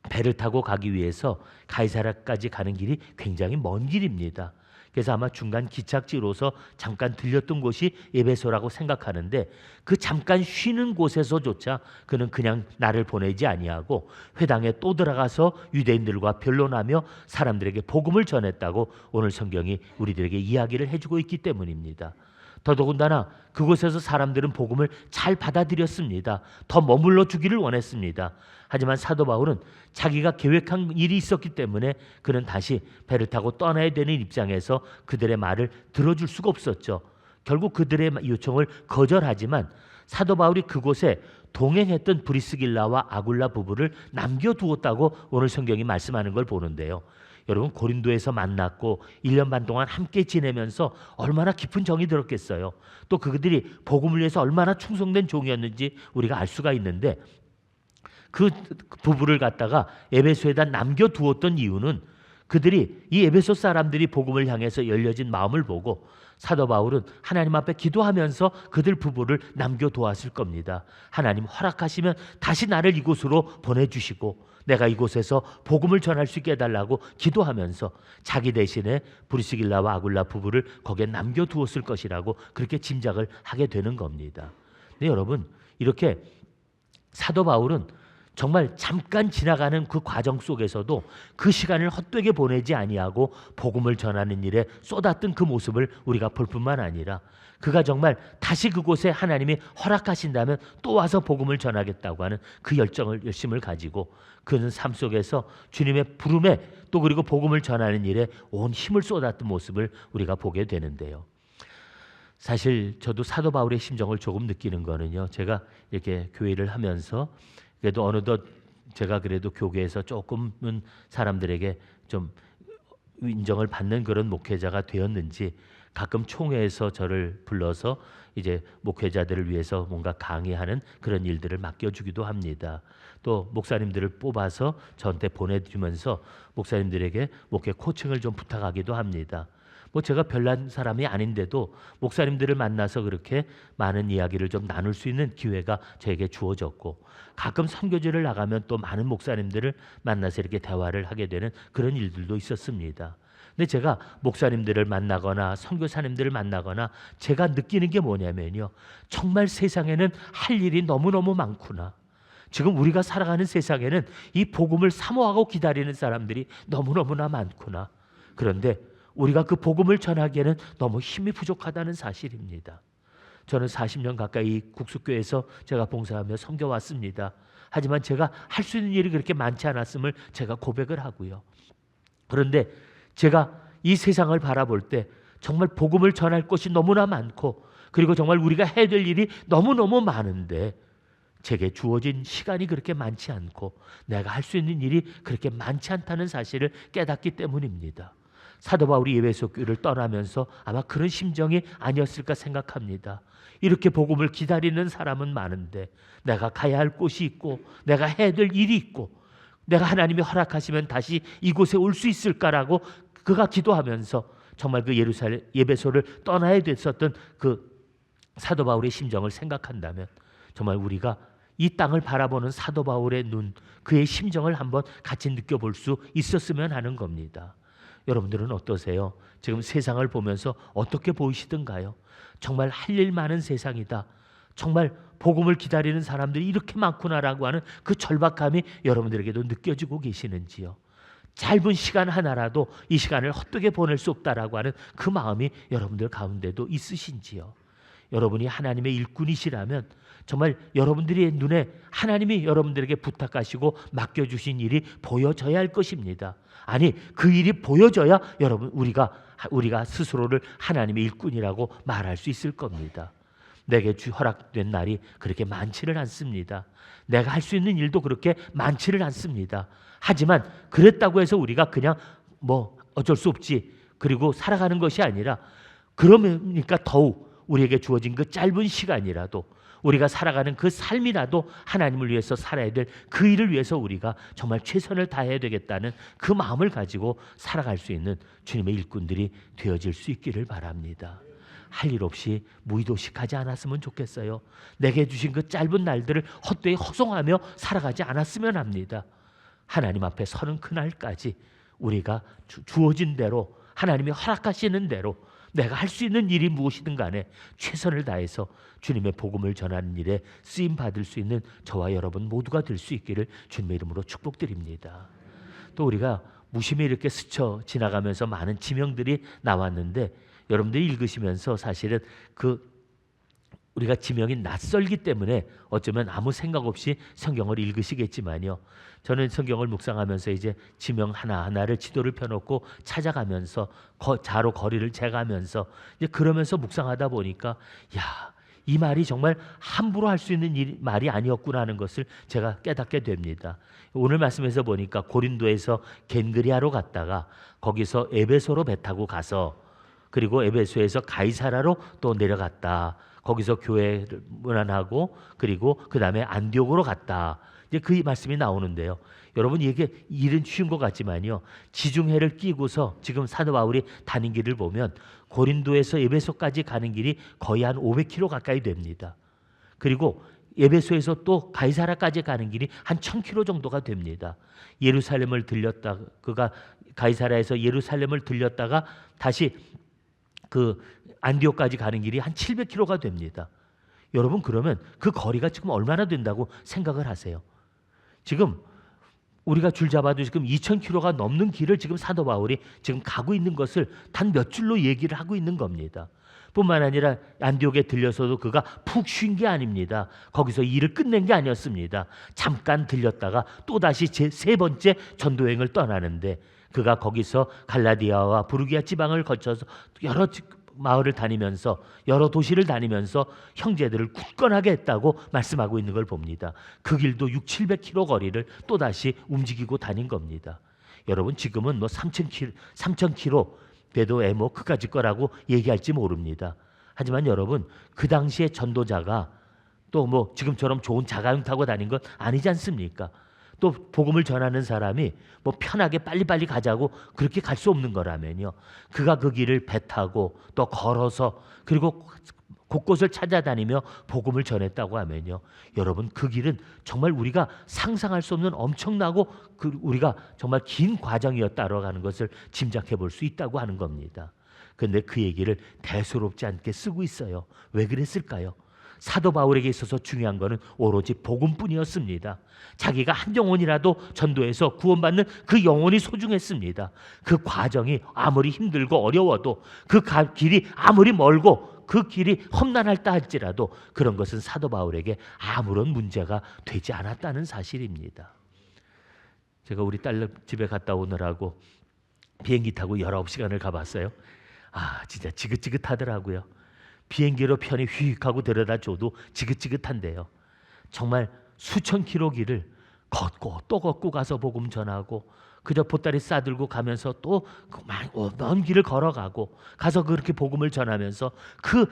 배를 타고 가기 위해서 가이사랴까지 가는 길이 굉장히 먼 길입니다. 그래서 아마 중간 기착지로서 잠깐 들렸던 곳이 에베소라고 생각하는데 그 잠깐 쉬는 곳에서조차 그는 그냥 나를 보내지 아니하고 회당에 또 들어가서 유대인들과 변론하며 사람들에게 복음을 전했다고 오늘 성경이 우리들에게 이야기를 해주고 있기 때문입니다. 더더군다나 그곳에서 사람들은 복음을 잘 받아들였습니다. 더 머물러 주기를 원했습니다. 하지만 사도 바울은 자기가 계획한 일이 있었기 때문에 그는 다시 배를 타고 떠나야 되는 입장에서 그들의 말을 들어줄 수가 없었죠. 결국 그들의 요청을 거절하지만 사도 바울이 그곳에 동행했던 브리스길라와 아굴라 부부를 남겨두었다고 오늘 성경이 말씀하는 걸 보는데요. 여러분 고린도에서 만났고 1년 반 동안 함께 지내면서 얼마나 깊은 정이 들었겠어요. 또 그들이 복음을 위해서 얼마나 충성된 종이었는지 우리가 알 수가 있는데 그 부부를 갖다가 에베소에다 남겨두었던 이유는 그들이 이 에베소 사람들이 복음을 향해서 열려진 마음을 보고 사도 바울은 하나님 앞에 기도하면서 그들 부부를 남겨두었을 겁니다. 하나님 허락하시면 다시 나를 이곳으로 보내주시고 내가 이곳에서 복음을 전할 수 있게 해달라고 기도하면서 자기 대신에 브리스길라와 아굴라 부부를 거기에 남겨두었을 것이라고 그렇게 짐작을 하게 되는 겁니다. 근데 여러분 이렇게 사도 바울은 정말 잠깐 지나가는 그 과정 속에서도 그 시간을 헛되게 보내지 아니하고 복음을 전하는 일에 쏟았던 그 모습을 우리가 볼 뿐만 아니라 그가 정말 다시 그곳에 하나님이 허락하신다면 또 와서 복음을 전하겠다고 하는 그 열심을 가지고 그는 삶 속에서 주님의 부름에 또 그리고 복음을 전하는 일에 온 힘을 쏟았던 모습을 우리가 보게 되는데요. 사실 저도 사도 바울의 심정을 조금 느끼는 거는요. 제가 이렇게 교회를 하면서 그래도 어느덧 제가 그래도 교계에서 조금은 사람들에게 좀 인정을 받는 그런 목회자가 되었는지 가끔 총회에서 저를 불러서 이제 목회자들을 위해서 뭔가 강의하는 그런 일들을 맡겨주기도 합니다. 또 목사님들을 뽑아서 저한테 보내주면서 목사님들에게 목회 코칭을 좀 부탁하기도 합니다. 뭐 제가 별난 사람이 아닌데도 목사님들을 만나서 그렇게 많은 이야기를 좀 나눌 수 있는 기회가 저에게 주어졌고 가끔 선교지를 나가면 또 많은 목사님들을 만나서 이렇게 대화를 하게 되는 그런 일들도 있었습니다. 근데 제가 목사님들을 만나거나 선교사님들을 만나거나 제가 느끼는 게 뭐냐면요. 정말 세상에는 할 일이 너무너무 많구나. 지금 우리가 살아가는 세상에는 이 복음을 사모하고 기다리는 사람들이 너무너무나 많구나. 그런데 우리가 그 복음을 전하기에는 너무 힘이 부족하다는 사실입니다. 저는 40년 가까이 국수교회에서 제가 봉사하며 섬겨왔습니다. 하지만 제가 할 수 있는 일이 그렇게 많지 않았음을 제가 고백을 하고요. 그런데 제가 이 세상을 바라볼 때 정말 복음을 전할 것이 너무나 많고 그리고 정말 우리가 해야 될 일이 너무너무 많은데 제게 주어진 시간이 그렇게 많지 않고 내가 할 수 있는 일이 그렇게 많지 않다는 사실을 깨닫기 때문입니다. 사도 바울이 에베소 교회를 떠나면서 아마 그런 심정이 아니었을까 생각합니다. 이렇게 복음을 기다리는 사람은 많은데 내가 가야 할 곳이 있고 내가 해야 될 일이 있고 내가 하나님이 허락하시면 다시 이곳에 올 수 있을까라고 그가 기도하면서 정말 그 예루살렘 에베소를 떠나야 됐었던 그 사도 바울의 심정을 생각한다면 정말 우리가 이 땅을 바라보는 사도 바울의 눈, 그의 심정을 한번 같이 느껴볼 수 있었으면 하는 겁니다. 여러분들은 어떠세요? 지금 세상을 보면서 어떻게 보이시던가요? 정말 할 일 많은 세상이다. 정말 복음을 기다리는 사람들이 이렇게 많구나라고 하는 그 절박함이 여러분들에게도 느껴지고 계시는지요? 짧은 시간 하나라도 이 시간을 헛되게 보낼 수 없다라고 하는 그 마음이 여러분들 가운데도 있으신지요? 여러분이 하나님의 일꾼이시라면 정말 여러분들의 눈에 하나님이 여러분들에게 부탁하시고 맡겨주신 일이 보여져야 할 것입니다. 아니 그 일이 보여져야 여러분 우리가 스스로를 하나님의 일꾼이라고 말할 수 있을 겁니다. 내게 허락된 날이 그렇게 많지는 않습니다. 내가 할 수 있는 일도 그렇게 많지는 않습니다. 하지만 그랬다고 해서 우리가 그냥 뭐 어쩔 수 없지 그리고 살아가는 것이 아니라 그러니까 더욱 우리에게 주어진 그 짧은 시간이라도 우리가 살아가는 그 삶이라도 하나님을 위해서 살아야 될 그 일을 위해서 우리가 정말 최선을 다해야 되겠다는 그 마음을 가지고 살아갈 수 있는 주님의 일꾼들이 되어질 수 있기를 바랍니다. 할 일 없이 무의도식하지 않았으면 좋겠어요. 내게 주신 그 짧은 날들을 헛되이 허송하며 살아가지 않았으면 합니다. 하나님 앞에 서는 그날까지 우리가 주어진 대로 하나님이 허락하시는 대로 내가 할 수 있는 일이 무엇이든 간에 최선을 다해서 주님의 복음을 전하는 일에 쓰임 받을 수 있는 저와 여러분 모두가 될 수 있기를 주님의 이름으로 축복드립니다. 또 우리가 무심히 이렇게 스쳐 지나가면서 많은 지명들이 나왔는데 여러분들이 읽으시면서 사실은 우리가 지명이 낯설기 때문에 어쩌면 아무 생각 없이 성경을 읽으시겠지만요. 저는 성경을 묵상하면서 이제 지명 하나하나를 지도를 펴놓고 찾아가면서 자로 거리를 재가면서 이제 그러면서 묵상하다 보니까 이 말이 정말 함부로 할 수 있는 말이 아니었구나 하는 것을 제가 깨닫게 됩니다. 오늘 말씀에서 보니까 고린도에서 겐그리아로 갔다가 거기서 에베소로 배 타고 가서 그리고 에베소에서 가이사라로 또 내려갔다. 거기서 교회를 문안하고 그리고 그 다음에 안디옥으로 갔다. 이제 그 말씀이 나오는데요. 여러분 이게 일은 쉬운 것 같지만요. 지중해를 끼고서 지금 사도 바울이 다닌 길을 보면 고린도에서 에베소까지 가는 길이 거의 한 500km 가까이 됩니다. 그리고 에베소에서 또 가이사라까지 가는 길이 한 1000km 정도가 됩니다. 예루살렘을 들렸다. 그가 가이사라에서 예루살렘을 들렸다가 다시 그 안디옥까지 가는 길이 한 700km가 됩니다. 여러분 그러면 그 거리가 지금 얼마나 된다고 생각을 하세요? 지금 우리가 줄 잡아도 지금 2,000km가 넘는 길을 지금 사도 바울이 지금 가고 있는 것을 단 몇 줄로 얘기를 하고 있는 겁니다. 뿐만 아니라 안디옥에 들려서도 그가 푹 쉰 게 아닙니다. 거기서 일을 끝낸 게 아니었습니다. 잠깐 들렸다가 또다시 세 번째 전도행을 떠나는데 그가 거기서 갈라디아와 부르기아 지방을 거쳐서 여러 마을을 다니면서 여러 도시를 다니면서 형제들을 굳건하게 했다고 말씀하고 있는 걸 봅니다. 그 길도 600-700km 거리를 또다시 움직이고 다닌 겁니다. 여러분 지금은 뭐 3,000km 돼도 뭐 그까짓 거라고 얘기할지 모릅니다. 하지만 여러분 그 당시에 전도자가 또 뭐 지금처럼 좋은 자가용 타고 다닌 건 아니지 않습니까? 또 복음을 전하는 사람이 뭐 편하게 빨리빨리 가자고 그렇게 갈 수 없는 거라면요. 그가 그 길을 배 타고 또 걸어서 그리고 곳곳을 찾아다니며 복음을 전했다고 하면요. 여러분 그 길은 정말 우리가 상상할 수 없는 엄청나고 우리가 정말 긴 과정이었다라고 하는 것을 짐작해 볼 수 있다고 하는 겁니다. 그런데 그 얘기를 대수롭지 않게 쓰고 있어요. 왜 그랬을까요? 사도 바울에게 있어서 중요한 것은 오로지 복음뿐이었습니다. 자기가 한 영혼이라도 전도해서 구원받는 그 영혼이 소중했습니다. 그 과정이 아무리 힘들고 어려워도 그 길이 아무리 멀고 그 길이 험난할다 할지라도 그런 것은 사도 바울에게 아무런 문제가 되지 않았다는 사실입니다. 제가 우리 딸 집에 갔다 오느라고 비행기 타고 19시간을 가봤어요. 진짜 지긋지긋하더라고요. 비행기로 편히 휙하고 데려다 줘도 지긋지긋한데요. 정말 수천 킬로 길을 걷고 또 걷고 가서 복음 전하고 그저 보따리 싸들고 가면서 또 먼 길을 걸어가고 가서 그렇게 복음을 전하면서 그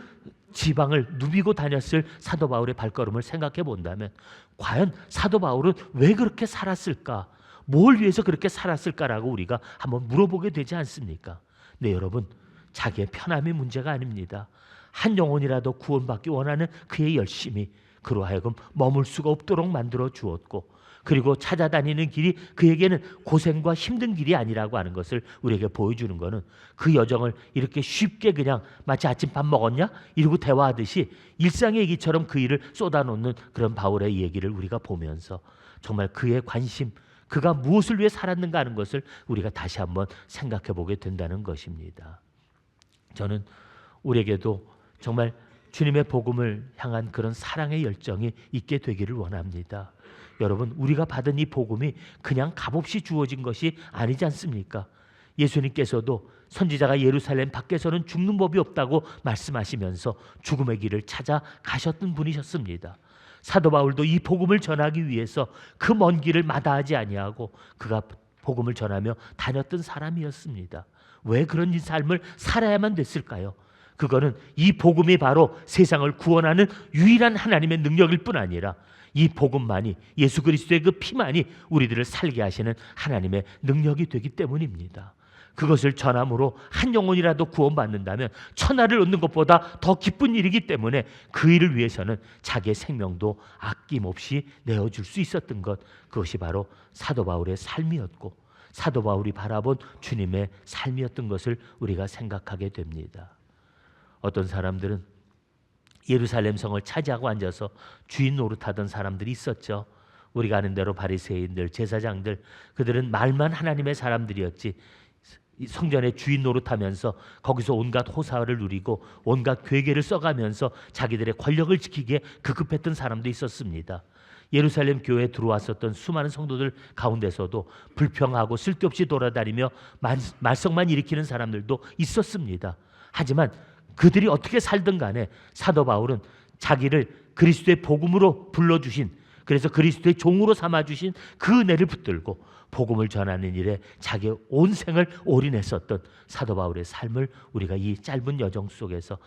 지방을 누비고 다녔을 사도 바울의 발걸음을 생각해 본다면 과연 사도 바울은 왜 그렇게 살았을까? 뭘 위해서 그렇게 살았을까라고 우리가 한번 물어보게 되지 않습니까? 네, 여러분 자기의 편함이 문제가 아닙니다. 한 영혼이라도 구원받기 원하는 그의 열심이 그로 하여금 머물 수가 없도록 만들어 주었고 그리고 찾아다니는 길이 그에게는 고생과 힘든 길이 아니라고 하는 것을 우리에게 보여주는 것은 그 여정을 이렇게 쉽게 그냥 마치 아침 밥 먹었냐? 이러고 대화하듯이 일상의 얘기처럼 그 일을 쏟아놓는 그런 바울의 얘기를 우리가 보면서 정말 그의 관심, 그가 무엇을 위해 살았는가 하는 것을 우리가 다시 한번 생각해 보게 된다는 것입니다. 저는 우리에게도 정말 주님의 복음을 향한 그런 사랑의 열정이 있게 되기를 원합니다. 여러분 우리가 받은 이 복음이 그냥 값없이 주어진 것이 아니지 않습니까? 예수님께서도 선지자가 예루살렘 밖에서는 죽는 법이 없다고 말씀하시면서 죽음의 길을 찾아 가셨던 분이셨습니다. 사도 바울도 이 복음을 전하기 위해서 그 먼 길을 마다하지 아니하고 그가 복음을 전하며 다녔던 사람이었습니다. 왜 그런 삶을 살아야만 됐을까요? 그거는 이 복음이 바로 세상을 구원하는 유일한 하나님의 능력일 뿐 아니라 이 복음만이 예수 그리스도의 그 피만이 우리들을 살게 하시는 하나님의 능력이 되기 때문입니다. 그것을 전함으로 한 영혼이라도 구원받는다면 천하를 얻는 것보다 더 기쁜 일이기 때문에 그 일을 위해서는 자기의 생명도 아낌없이 내어줄 수 있었던 것, 그것이 바로 사도 바울의 삶이었고 사도 바울이 바라본 주님의 삶이었던 것을 우리가 생각하게 됩니다. 어떤 사람들은 예루살렘 성을 차지하고 앉아서 주인 노릇하던 사람들이 있었죠. 우리가 아는 대로 바리새인들, 제사장들, 그들은 말만 하나님의 사람들이었지 성전의 주인 노릇하면서 거기서 온갖 호사를 누리고 온갖 괴계를 써가면서 자기들의 권력을 지키기에 급급했던 사람도 있었습니다. 예루살렘 교회에 들어왔었던 수많은 성도들 가운데서도 불평하고 쓸데없이 돌아다니며 말썽만 일으키는 사람들도 있었습니다. 하지만 그들이 어떻게 살든 간에 사도 바울은 자기를 그리스도의 복음으로 불러주신, 그래서 그리스도의 종으로 삼아주신 그 은혜를 붙들고 복음을 전하는 일에 자기의 온 생을 올인했었던 사도 바울의 삶을 우리가 이 짧은 여정 속에서,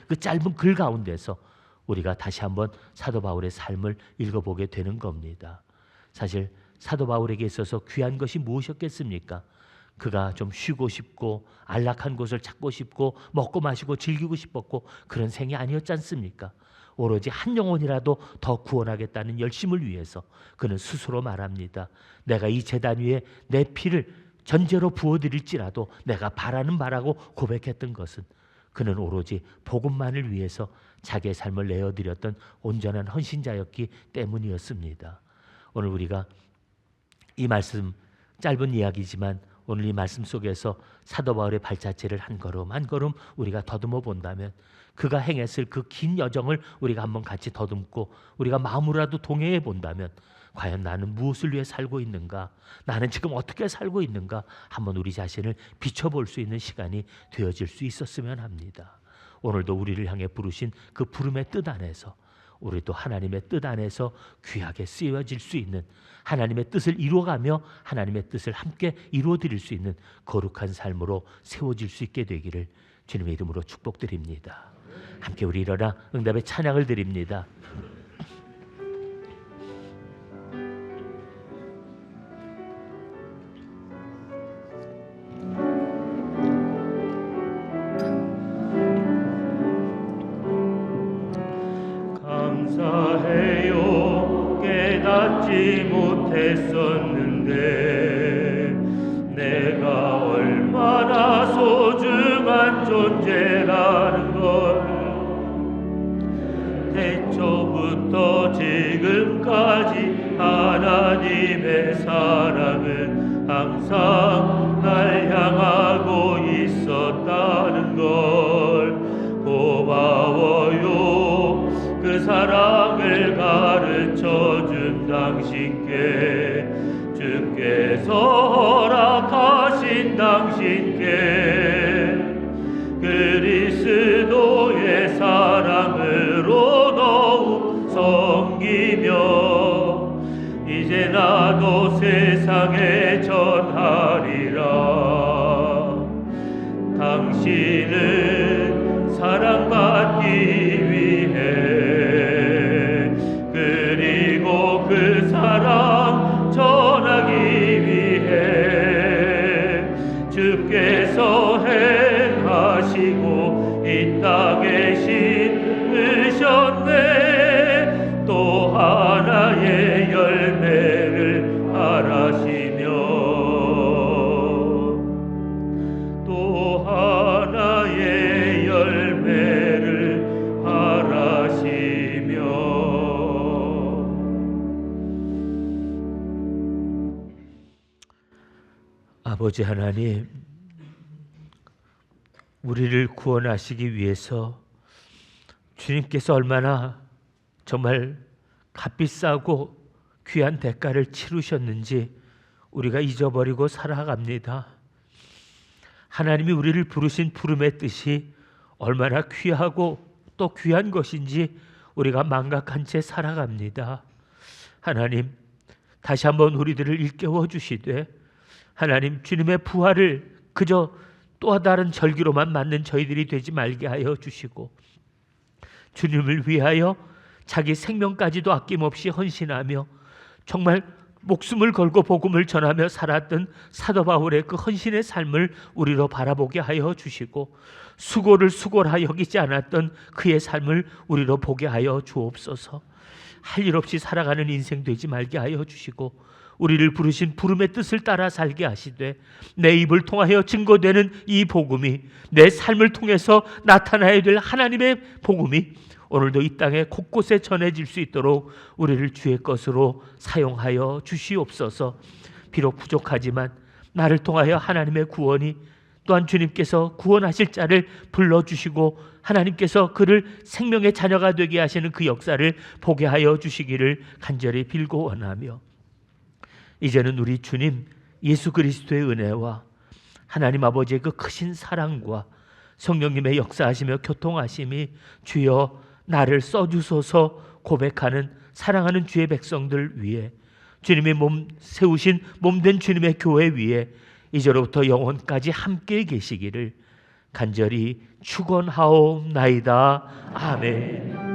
그 짧은 글 가운데서 우리가 다시 한번 사도 바울의 삶을 읽어보게 되는 겁니다. 사실 사도 바울에게 있어서 귀한 것이 무엇이었겠습니까? 그가 좀 쉬고 싶고 안락한 곳을 찾고 싶고 먹고 마시고 즐기고 싶었고 그런 생이 아니었지 않습니까? 오로지 한 영혼이라도 더 구원하겠다는 열심을 위해서 그는 스스로 말합니다. 내가 이 제단 위에 내 피를 전제로 부어드릴지라도 내가 바라는 바라고 고백했던 것은 그는 오로지 복음만을 위해서 자기의 삶을 내어드렸던 온전한 헌신자였기 때문이었습니다. 오늘 우리가 이 말씀 짧은 이야기지만 오늘 이 말씀 속에서 사도 바울의 발자취를 한 걸음 한 걸음 우리가 더듬어 본다면 그가 행했을 그 긴 여정을 우리가 한번 같이 더듬고 우리가 마음으로라도 동행해 본다면 과연 나는 무엇을 위해 살고 있는가? 나는 지금 어떻게 살고 있는가? 한번 우리 자신을 비춰볼 수 있는 시간이 되어질 수 있었으면 합니다. 오늘도 우리를 향해 부르신 그 부름의 뜻 안에서 우리도 하나님의 뜻 안에서 귀하게 쓰여질 수 있는, 하나님의 뜻을 이루어가며 하나님의 뜻을 함께 이루어드릴 수 있는 거룩한 삶으로 세워질 수 있게 되기를 주님의 이름으로 축복드립니다. 함께 우리 일어나 응답의 찬양을 드립니다. 감사해요. 깨닫지 못했었는데 내가 얼마나 소중한 존재라는 걸 태초부터 지금까지 하나님의 사랑은 항상 날 향하고 있었다는 걸 고마워요. 그 사랑을 가르쳐준 당신께, 주께서 허락하신 당신께 그리스도의 사랑으로 더욱 섬기며 이제 나도 세상에 전하리라. 당신은 사랑받기 위해 그리고 그 사랑 전하기 위해 주께서 행하시고 이 땅에 심으셨네. 또 하나의 열매를 바라시며 또 하나의 열매를 바라시며. 아버지 하나님, 우리를 구원하시기 위해서 주님께서 얼마나 정말 값비싸고 귀한 대가를 치르셨는지 우리가 잊어버리고 살아갑니다. 하나님이 우리를 부르신 부름의 뜻이 얼마나 귀하고 또 귀한 것인지 우리가 망각한 채 살아갑니다. 하나님, 다시 한번 우리들을 일깨워 주시되 하나님, 주님의 부활을 그저 또 다른 절기로만 맞는 저희들이 되지 말게 하여 주시고 주님을 위하여 자기 생명까지도 아낌없이 헌신하며 정말 목숨을 걸고 복음을 전하며 살았던 사도 바울의 그 헌신의 삶을 우리로 바라보게 하여 주시고 수고를 수고라 여기지 않았던 그의 삶을 우리로 보게 하여 주옵소서. 할 일 없이 살아가는 인생 되지 말게 하여 주시고 우리를 부르신 부름의 뜻을 따라 살게 하시되 내 입을 통하여 증거되는 이 복음이 내 삶을 통해서 나타나야 될 하나님의 복음이 오늘도 이 땅에 곳곳에 전해질 수 있도록 우리를 주의 것으로 사용하여 주시옵소서. 비록 부족하지만 나를 통하여 하나님의 구원이 또한 주님께서 구원하실 자를 불러주시고 하나님께서 그를 생명의 자녀가 되게 하시는 그 역사를 보게 하여 주시기를 간절히 빌고 원하며 이제는 우리 주님 예수 그리스도의 은혜와 하나님 아버지의 그 크신 사랑과 성령님의 역사하시며 교통하심이 주여 나를 써주소서 고백하는 사랑하는 주의 백성들 위에 주님의 몸 세우신 몸된 주님의 교회 위에 이제로부터 영원까지 함께 계시기를 간절히 축원하옵나이다. 아멘.